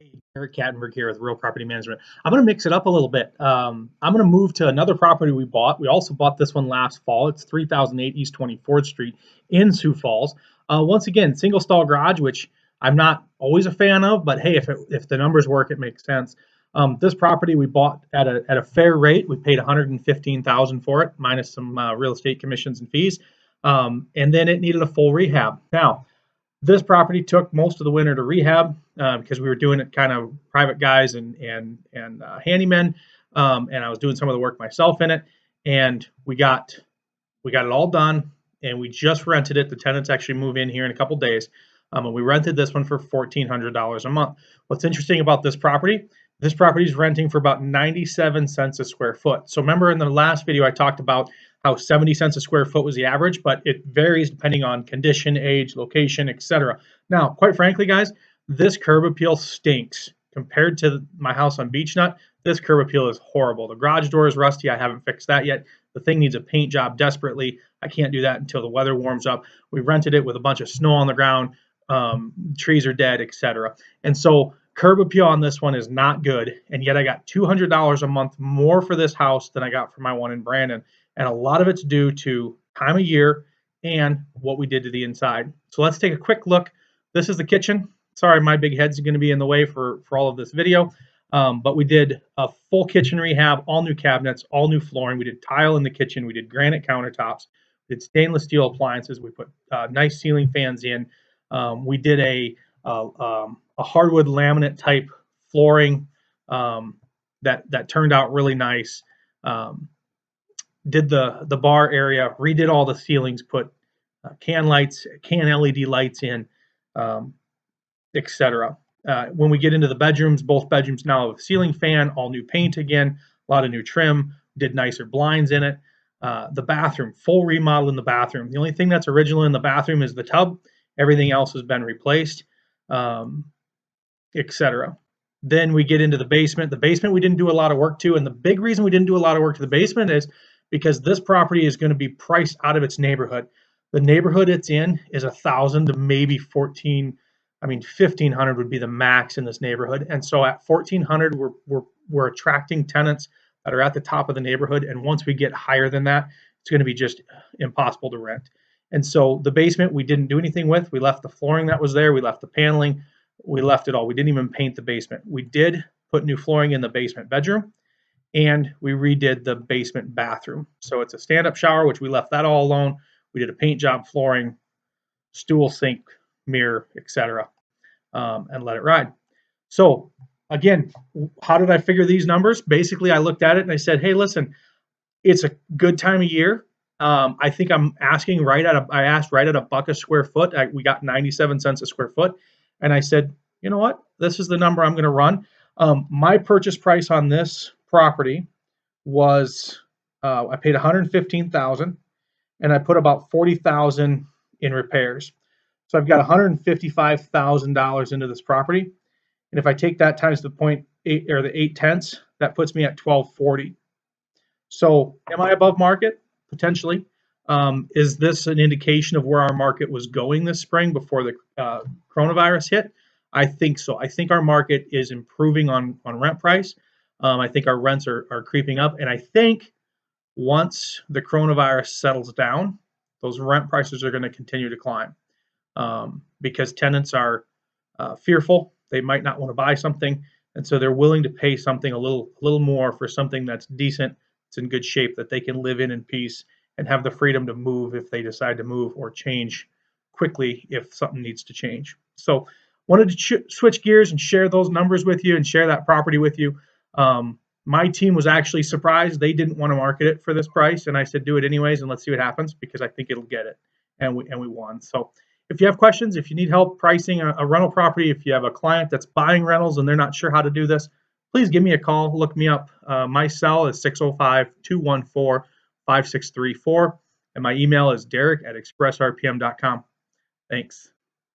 Hey, Eric Kattenberg here with Real Property Management. I'm going to mix it up a little bit. I'm going to move to another property we bought. We also bought this one last fall. It's 3008 East 24th Street in Sioux Falls. Once again, single stall garage, which I'm not always a fan of, but hey, if the numbers work, it makes sense. This property we bought at a fair rate. We paid 115,000 for it, minus some real estate commissions and fees, and then it needed a full rehab. Now, this property took most of the winter to rehab because we were doing it kind of private guys and handymen, and I was doing some of the work myself in it. And we got it all done, and we just rented it. The tenants actually move in here in a couple days, and we rented this one for $1,400 a month. What's interesting about this property? This property is renting for about 97 cents a square foot. So remember in the last video I talked about how 70 cents a square foot was the average, but it varies depending on condition, age, location, etc. Now, quite frankly, guys, this curb appeal stinks compared to my house on Beech Nut. This curb appeal is horrible. The garage door is rusty. I haven't fixed that yet. The thing needs a paint job desperately. I can't do that until the weather warms up. We rented it with a bunch of snow on the ground. Trees are dead, etc. And so curb appeal on this one is not good. And yet I got $200 a month more for this house than I got for my one in Brandon. And a lot of it's due to time of year and what we did to the inside. So let's take a quick look. This is the kitchen. Sorry, my big head's going to be in the way for all of this video. But we did a full kitchen rehab, all new cabinets, all new flooring. We did tile in the kitchen. We did granite countertops. We did stainless steel appliances. We put nice ceiling fans in. We did a hardwood laminate type flooring that turned out really nice. Did the bar area, redid all the ceilings, put can LED lights in, etc. When we get into the bedrooms, both bedrooms now have a ceiling fan, all new paint again, a lot of new trim, did nicer blinds in it. The bathroom, full remodel in the bathroom. The only thing that's original in the bathroom is the tub. Everything else has been replaced, etc. Then we get into the basement. The basement we didn't do a lot of work to, and the big reason we didn't do a lot of work to the basement is because this property is going to be priced out of its neighborhood. The neighborhood it's in is 1,000 to maybe 14. I mean, 1,500 would be the max in this neighborhood, and so at 1,400, we're attracting tenants that are at the top of the neighborhood, and once we get higher than that, it's going to be just impossible to rent. And so the basement we didn't do anything with. We left the flooring that was there. We left the paneling. We left it all. We didn't even paint the basement. We did put new flooring in the basement bedroom, and we redid the basement bathroom. So it's a stand-up shower, which we left that all alone. We did a paint job, flooring, stool, sink, mirror, etc., and let it ride. So again, how did I figure these numbers? Basically, I looked at it and I said, hey, listen, it's a good time of year. I think I'm asking I asked right at $1 a square foot. We got 97 cents a square foot. And I said, you know what? This is the number I'm going to run. My purchase price on this property was, I paid 115,000 and I put about 40,000 in repairs. So I've got $155,000 into this property. And if I take that times the 0.8 or the 0.8, that puts me at 1240. So am I above market? Potentially. Is this an indication of where our market was going this spring before the coronavirus hit? I think so. I think our market is improving on rent price. I think our rents are creeping up. And I think once the coronavirus settles down, those rent prices are going to continue to climb because tenants are fearful. They might not want to buy something. And so they're willing to pay something a little more for something that's decent, it's in good shape, that they can live in peace and have the freedom to move if they decide to move or change quickly if something needs to change. So wanted to switch gears and share those numbers with you and share that property with you. My team was actually surprised. They didn't want to market it for this price, and I said, do it anyways, and let's see what happens because I think it'll get it. And we won. So if you have questions, if you need help pricing a rental property, if you have a client that's buying rentals and they're not sure how to do this, please give me a call. Look me up. My cell is 605-214-5634, and my email is derek@expressrpm.com. Thanks.